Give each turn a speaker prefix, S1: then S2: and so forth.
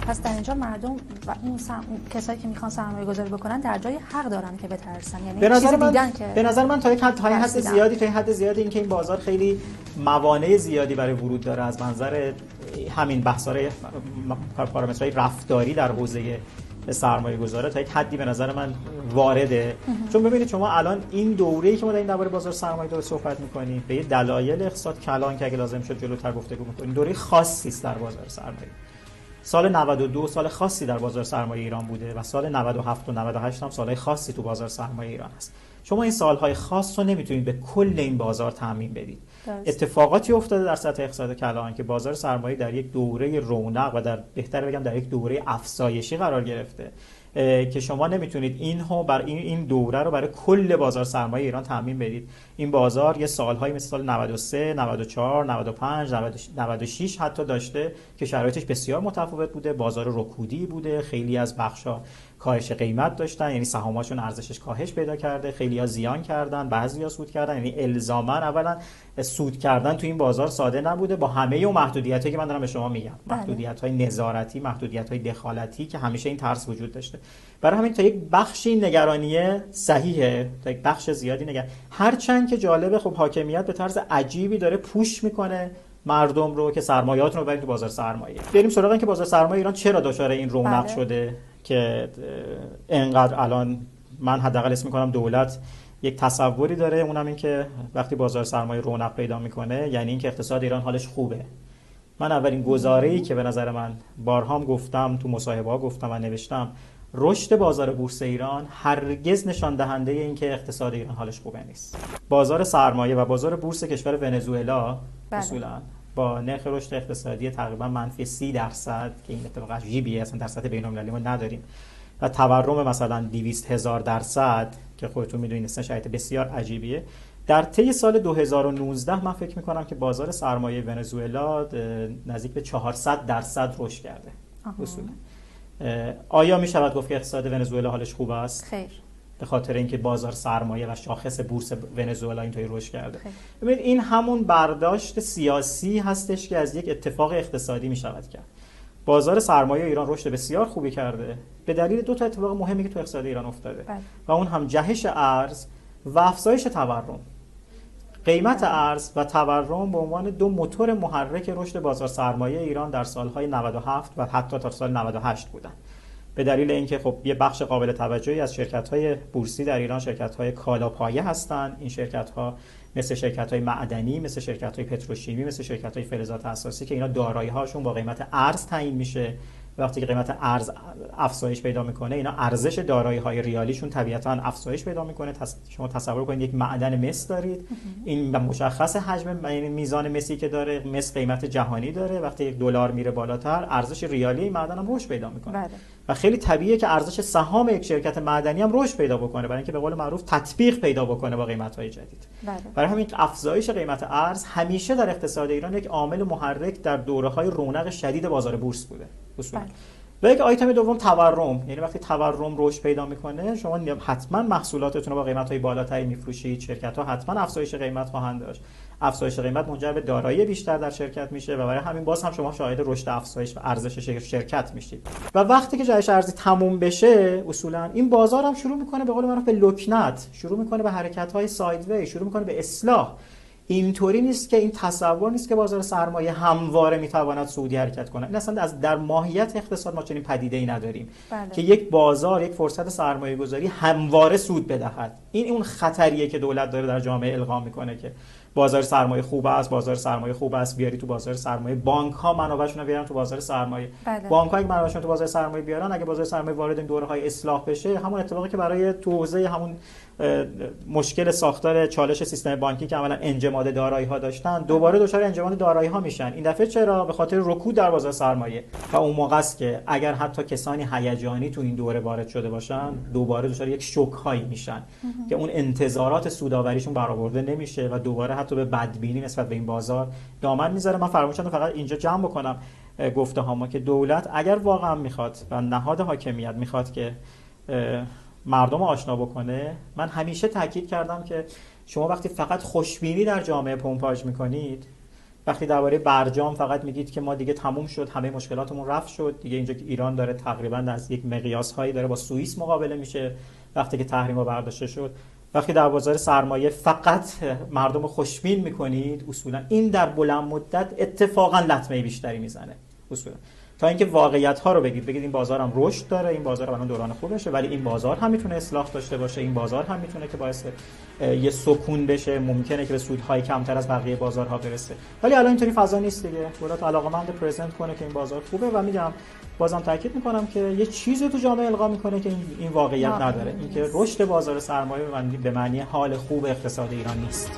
S1: پس در اینجا مردم و اون کسایی که میخوان سرمایه گذاری بکنن در جای حق دارن که بترسن، یعنی
S2: به نظر من تا یک حد زیادی اینکه این بازار خیلی موانع زیادی برای ورود داره از منظر همین بحث‌های پارامترهای رفتاری در حوزه سرمایه گذاره تا یک حدی به نظر من وارده. چون ببینید شما الان این دوره‌ای که ما داریم درباره بازار سرمایه داره صحبت می‌کنیم به یه دلایل اقتصاد کلان که اگه لازم شد جلوتر گفتگو می‌کنیم، دوره خاصی است در بازار سرمایه. سال 92 سال خاصی در بازار سرمایه ایران بوده و سال 97 و 98 هم سالهای خاصی تو بازار سرمایه ایران هست. شما این سالهای خاص رو نمیتونید به کل این بازار تعمیم بدید. اتفاقاتی افتاده در سطح اقتصاد کلان که بازار سرمایه در یک دوره رونق و در بهتر بگم در یک دوره افزایشی قرار گرفته که شما نمیتونید این دوره رو برای کل بازار سرمایه ایران تعمیم بدید. این بازار یه سالهایی مثل سال 93 94 95 96 حتی داشته که شرایطش بسیار متفاوت بوده، بازار رکودی بوده، خیلی از بخشا کاهش قیمت داشتن، یعنی سهاماشون ارزشش کاهش پیدا کرده، خیلی‌ها زیان کردن، بعضی‌ها سود کردن. یعنی الزاما اولا سود کردن تو این بازار ساده نبوده با همه اون محدودیتایی که من دارم به شما میگم، محدودیت‌های نظارتی، محدودیت‌های دخالتی که همیشه این ترس وجود داشته. برای همین تا یک بخشی نگرانیه صحیحه، تا یک بخش زیادی هرچند که جالبه خب حاکمیت به طرز عجیبی داره پوش میکنه مردم رو که سرمایه‌هاتون رو برید تو بازار سرمایه. بریم سراغ این که بازار سرمایه ایران چرا دچار این رونق شده که اینقدر الان من حداقل اسم می‌کنم دولت یک تصوری داره، اونم این که وقتی بازار سرمایه رونق پیدا میکنه یعنی اینکه اقتصاد ایران حالش خوبه. من اولین گزاره‌ای که به نظر من بارها گفتم تو مصاحبه‌ها گفتم و نوشتم، رشد بازار بورس ایران هرگز نشان دهنده این که اقتصاد ایران حالش خوبه نیست. بازار سرمایه و بازار بورس کشور ونزوئلا اصولا با نرخ رشد اقتصادی تقریبا منفی 30% که این اتفاق عجیبیه، اصلا در سطح بین‌المللی ما نداریم، و تورم مثلا 200,000% که خودتون میدونید اصلا شرایط بسیار عجیبیه. در طی سال 2019 من فکر میکنم که بازار سرمایه ونزوئلا نزدیک به 400% رشد کرده اصولا. آیا می شود گفت که اقتصاد ونزوئلا حالش خوب است؟
S1: خیر.
S2: به خاطر اینکه بازار سرمایه و شاخص بورس ونزوئلا اینطوری رشد کرده. ببینید این همون برداشت سیاسی هستش که از یک اتفاق اقتصادی می شود کرد. بازار سرمایه ایران رشد بسیار خوبی کرده به دلیل دو تا اتفاق مهمی که تو اقتصاد ایران افتاده و اون هم جهش ارز و افزایش تورم. قیمت ارز و تورم به عنوان دو موتور محرک رشد بازار سرمایه ایران در سالهای 97 و حتی تا سال 98 بودن. به دلیل اینکه خب یه بخش قابل توجهی از شرکت‌های بورسی در ایران شرکت‌های کالاپایه هستند. این شرکت‌ها مثل شرکت‌های معدنی، مثل شرکت‌های پتروشیمی، مثل شرکت‌های فلزات اساسی که اینا دارایی‌هاشون با قیمت ارز تعیین میشه. وقتی که قیمت ارز افزایش پیدا میکنه اینا ارزش دارایی‌های ریالیشون طبیعتاً افزایش پیدا میکنه. شما تصور کنید یک معدن مس دارید، این مشخص حجم میزان مسی که داره، مس قیمت جهانی داره، وقتی یک دلار میره بالاتر ارزش ریالی این معدن هم رشد پیدا میکنه و خیلی طبیعیه که ارزش سهام یک شرکت معدنی هم رشد پیدا بکنه برای اینکه به قول معروف تطبیق پیدا بکنه با قیمت‌های جدید. برای همین افزایش قیمت ارز همیشه در اقتصاد ایران یک عامل محرک در دوره‌های رونق شدید بازار بورس بوده اصولا. و یک آیتم دوم تورم، یعنی وقتی تورم رشد پیدا میکنه شما حتما محصولاتتون رو با قیمت‌های بالاتری میفروشید، شرکت‌ها حتما افزایش قیمت خواهند داشت. افزایش قیمت منجر به دارایی بیشتر در شرکت میشه و برای همین باز هم شما شاهد رشد افزایش و ارزش شرکت میشید. و وقتی که جهش ارزی تموم بشه اصولا این بازار هم شروع میکنه به قول معروف به لکنت، شروع میکنه به حرکت‌های سایدوی، شروع میکنه به اصلاح. اینطوری نیست که این تصور نیست که بازار سرمایه همواره میتواند سعودی حرکت کنه. این اصلا از در ماهیت اقتصاد ما چنین پدیده‌ای نداریم که یک بازار یک فرصت سرمایه گذاری همواره سود بدهد. این اون خطریه که دولت داره در جامعه القا میکنه که بازار سرمایه خوب است، بازار سرمایه خوب است، بیاری تو بازار سرمایه. بانک ها منابعشون رو بیارن تو بازار سرمایه. بانک ها اگه منابعشون تو بازار سرمایه بیارن، اگه بازار سرمایه وارد این دوره‌های اصلاح بشه، همون اتفاقی که برای تو حوزه همون مشکل ساختار چالش سیستم بانکی که اولا انجماد دارایی‌ها داشتن، دوباره دچار انجماد دارایی‌ها میشن. این دفعه چرا؟ به خاطر رکود در بازار سرمایه. و اون موقع است که اگر حتی کسانی هیجانی تو این دوره وارد شده باشن، دوباره دچار یک شوک‌هایی میشن که اون انتظارات سودآوریشون برآورده نمیشه و دوباره حتی به بدبینی نسبت به این بازار دامن میذاره. من فرمایشم فقط اینجا جمع بکنم گفته‌هامو که دولت اگر واقعا میخواد و نهاد حاکمیت میخواد که مردم آشنا بکنه، من همیشه تاکید کردم که شما وقتی فقط خوشبینی در جامعه پمپاژ میکنید وقتی درباره برجام فقط میگید که ما دیگه تموم شد، همه مشکلاتمون رفع شد دیگه، اینجا که ایران داره تقریبا از یک مقیاس هایی داره با سوئیس مقابله میشه وقتی که تحریم‌ها برداشته شد. وقتی در بازار سرمایه فقط مردم خوشبین میکنید، اصولا این در بلند مدت اتفاقا لطمه بیشتری میزنه اصولا، تا اینکه واقعیت ها رو بگید این بازارم رشد داره، این بازار الان دوران خوبشه، ولی این بازار هم میتونه اصلاح داشته باشه، این بازار هم میتونه که باعث یه سکون بشه، ممکنه که به سودهای کمتر از بقیه بازارها برسه. ولی الان اینطوری فضا نیست دیگه. دولت علاقه‌مند پرزنت کنه که این بازار خوبه و میگم بازم تاکید میکنم که یه چیزی تو جامعه القا میکنه که این واقعیت نداره، اینکه رشد بازار سرمایه به معنی حال خوب اقتصاد ایران نیست.